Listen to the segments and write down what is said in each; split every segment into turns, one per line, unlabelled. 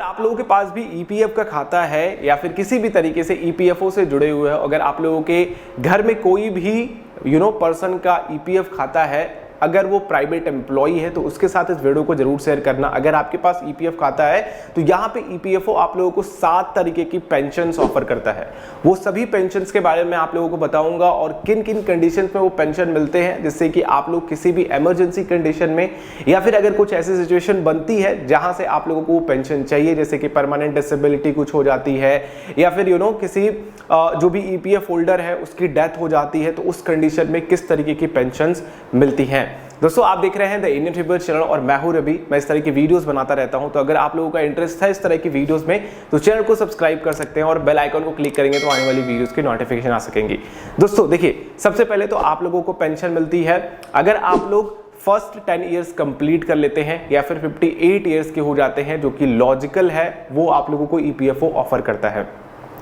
आप लोगों के पास भी ईपीएफ का खाता है या फिर किसी भी तरीके से ईपीएफओ से जुड़े हुए हो, अगर आप लोगों के घर में कोई भी पर्सन का ईपीएफ खाता है, अगर वो प्राइवेट एम्प्लॉई है तो उसके साथ इस वीडियो को जरूर शेयर करना। अगर आपके पास ईपीएफ खाता है तो यहाँ पे ईपीएफओ आप लोगों को 7 तरीके की पेंशन्स ऑफर करता है। वो सभी पेंशन्स के बारे में आप लोगों को बताऊंगा और किन किन कंडीशंस में वो पेंशन मिलते हैं, जिससे कि आप लोग किसी भी इमरजेंसी कंडीशन में या फिर अगर कुछ ऐसी सिचुएशन बनती है जहां से आप लोगों को वो पेंशन चाहिए, जैसे कि परमानेंट डिसेबिलिटी कुछ हो जाती है या फिर किसी जो भी ईपीएफ होल्डर है उसकी डेथ हो जाती है, तो उस कंडीशन में किस तरीके की पेंशन्स मिलती हैं। दोस्तों आप देख रहे हैं द इंडियन ट्रिब्यूट चैनल और मैं हूं रवि। मैं इस तरह की वीडियोस बनाता रहता हूं, तो अगर आप लोगों का इंटरेस्ट है इस तरह की वीडियोस में तो चैनल को सब्सक्राइब कर सकते हैं और बेल आइकन को क्लिक करेंगे तो आने वाली वीडियोस की नोटिफिकेशन आ सकेंगी। दोस्तों देखिए, सबसे पहले तो आप लोगों को पेंशन मिलती है अगर आप लोग फर्स्ट 10 ईयर्स कंप्लीट कर लेते हैं या फिर 58 ईयर्स के हो जाते हैं, जो कि लॉजिकल है, वो आप लोगों को ईपीएफओ ऑफर करता है।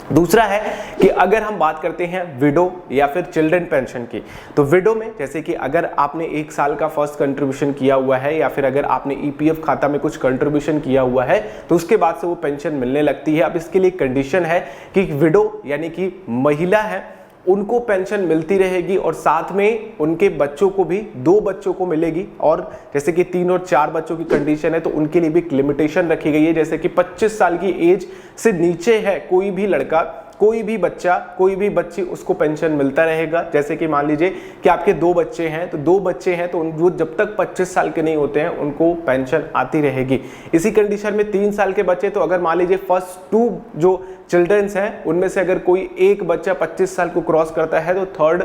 दूसरा है कि अगर हम बात करते हैं विडो या फिर चिल्ड्रन पेंशन की, तो विडो में जैसे कि अगर आपने 1 साल का फर्स्ट कंट्रीब्यूशन किया हुआ है या फिर अगर आपने ईपीएफ खाता में कुछ कंट्रीब्यूशन किया हुआ है तो उसके बाद से वो पेंशन मिलने लगती है। अब इसके लिए कंडीशन है कि विडो यानी कि महिला है उनको पेंशन मिलती रहेगी और साथ में उनके बच्चों को भी 2 बच्चों को मिलेगी, और जैसे कि 3 और 4 बच्चों की कंडीशन है तो उनके लिए भी एक लिमिटेशन रखी गई है, जैसे कि 25 साल की एज से नीचे है कोई भी लड़का, कोई भी बच्चा, कोई भी बच्ची, उसको पेंशन मिलता रहेगा। जैसे कि मान लीजिए कि आपके 2 बच्चे हैं तो 2 बच्चे हैं तो वो जब तक 25 साल के नहीं होते हैं उनको पेंशन आती रहेगी। इसी कंडीशन में 3 साल के बच्चे, तो अगर मान लीजिए फर्स्ट 2 जो चिल्ड्रंस हैं उनमें से अगर कोई एक बच्चा 25 साल को क्रॉस करता है तो थर्ड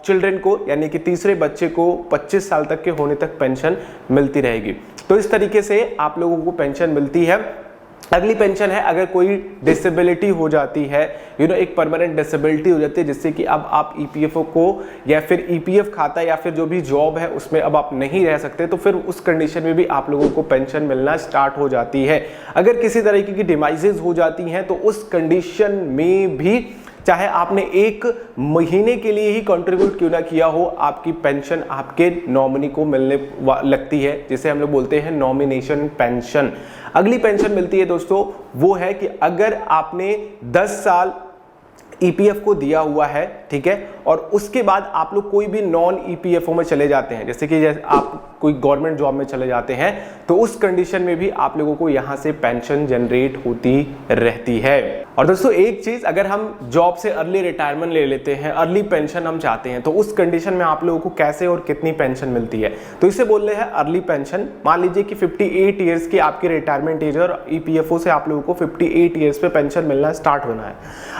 चिल्ड्रन को यानी कि तीसरे बच्चे को 25 साल तक के होने तक पेंशन मिलती रहेगी। तो इस तरीके से आप लोगों को पेंशन मिलती है। अगली पेंशन है अगर कोई डिसेबिलिटी हो जाती है, एक परमानेंट डिसेबिलिटी हो जाती है, जिससे कि अब आप ईपीएफओ को या फिर ईपीएफ खाता या फिर जो भी जॉब है उसमें अब आप नहीं रह सकते, तो फिर उस कंडीशन में भी आप लोगों को पेंशन मिलना स्टार्ट हो जाती है। अगर किसी तरीके की डिमाइजेज हो जाती हैं तो उस कंडीशन में भी, चाहे आपने 1 महीने के लिए ही कंट्रीब्यूट क्यों ना किया हो, आपकी पेंशन आपके नॉमिनी को मिलने लगती है, जिसे हम लोग बोलते हैं नॉमिनेशन पेंशन। अगली पेंशन मिलती है दोस्तों, वो है कि अगर आपने 10 साल ईपीएफ को दिया हुआ है, ठीक है, और उसके बाद आप लोग कोई भी नॉन ईपीएफओ में चले जाते हैं, जैसे कि आप कोई गवर्नमेंट जॉब में चले जाते हैं, तो उस कंडीशन में भी आप लोगों को यहां से पेंशन जनरेट होती रहती है। और दोस्तों एक चीज, अगर हम जॉब से अर्ली रिटायरमेंट ले लेते हैं, अर्ली पेंशन हम चाहते हैं, तो उस कंडीशन में आप लोगों को कैसे और कितनी पेंशन मिलती है, तो इसे बोल रहे हैं अर्ली पेंशन। मान लीजिए कि 58 ईयर्स की आपकी रिटायरमेंट एज और ईपीएफओ से आप लोगों को 58 ईयर्स पे पेंशन मिलना स्टार्ट होना है।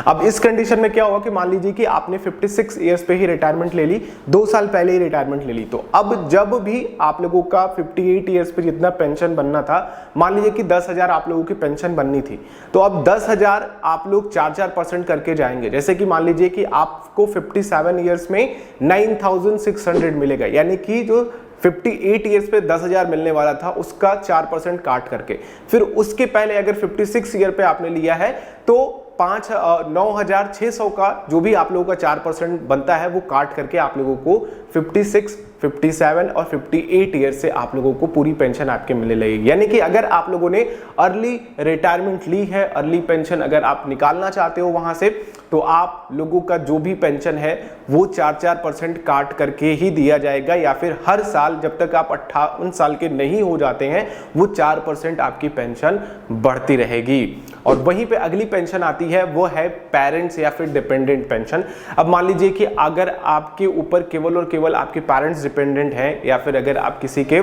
अब इस कंडीशन में क्या होगा कि मान लीजिए कि आपने 56 ईयर्स पे ही रिटायरमेंट ले ली, 2 साल पहले ही रिटायरमेंट ले ली, तो अब जब भी आप लोगों का 58 ईयर्स पे जितना पेंशन बनना था, मान लीजिए कि 10,000 आप लोगों की पेंशन बननी थी, तो अब 10,000 आप लोग 4% करके जाएंगे। जैसे कि मान लीजिए कि आपको 57 ईयर्स में 9,600 मिलेगा, यानी कि जो 58 ईयर्स पे 10,000 मिलने वाला था उसका 4% काट करके, फिर उसके पहले अगर 56 ईयर पे आपने लिया है तो 9,600 का जो भी आप लोगों का 4% बनता है वो काट करके आप लोगों को 56, 57 और 58 ईयर से आप लोगों को पूरी पेंशन आपके मिलने लगेगी। यानी कि अगर आप लोगों ने अर्ली रिटायरमेंट ली है, अर्ली पेंशन अगर आप निकालना चाहते हो वहां से, तो आप लोगों का जो भी पेंशन है वो 4% काट करके ही दिया जाएगा, या फिर हर साल जब तक आप 58 साल के नहीं हो जाते हैं वो 4% आपकी पेंशन बढ़ती रहेगी। और वहीं पे अगली पेंशन आती है, वो है पेरेंट्स या फिर डिपेंडेंट पेंशन। अब मान लीजिए कि अगर आपके ऊपर केवल और केवल आपके पेरेंट्स डिपेंडेंट हैं या फिर अगर आप किसी के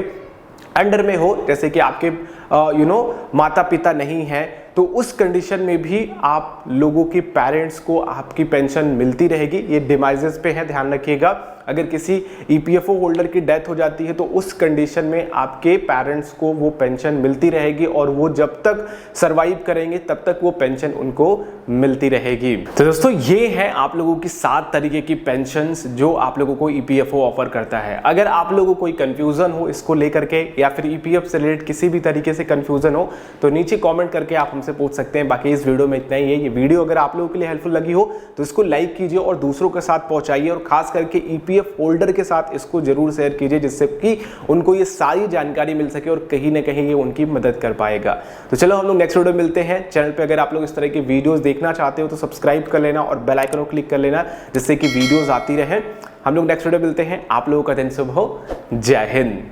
अंडर में हो, जैसे कि आपके माता पिता नहीं हैं, तो उस कंडीशन में भी आप लोगों के पेरेंट्स को आपकी पेंशन मिलती रहेगी। ये डिमाइजेस पे है, ध्यान रखिएगा। अगर किसी ईपीएफओ होल्डर की डेथ हो जाती है तो उस कंडीशन में आपके पेरेंट्स को वो पेंशन मिलती रहेगी और वो जब तक सरवाइव करेंगे तब तक वो पेंशन उनको मिलती रहेगी। तो दोस्तों ये है आप लोगों की 7 तरीके की पेंशन्स जो आप लोगों को ईपीएफओ ऑफर करता है। अगर आप लोगों को कोई कंफ्यूजन हो इसको लेकर के या फिर ईपीएफ से रिलेटेड किसी भी तरीके से कंफ्यूजन हो तो नीचे कमेंट करके आप हमसे पूछ सकते हैं। बाकी इस वीडियो में इतना ही है। ये वीडियो अगर आप लोगों के लिए हेल्पफुल लगी हो तो इसको लाइक कीजिए और दूसरों के साथ पहुंचाइए, और खास करके ईपीएफ होल्डर के साथ इसको जरूर शेयर कीजिए, जिससे कि उनको ये सारी जानकारी मिल सके और कहीं ना कहीं ये उनकी मदद कर पाएगा। तो चलो हम लोग नेक्स्ट वीडियो मिलते हैं। चैनल पे अगर आप लोग इस तरह की वीडियोस देखना चाहते हो तो सब्सक्राइब कर लेना और बेल आइकन को क्लिक कर लेना, जिससे कि वीडियोस आती रहे। हम लोग नेक्स्ट वीडियो मिलते हैं। आप लोगों का दिन शुभ हो। जय हिंद।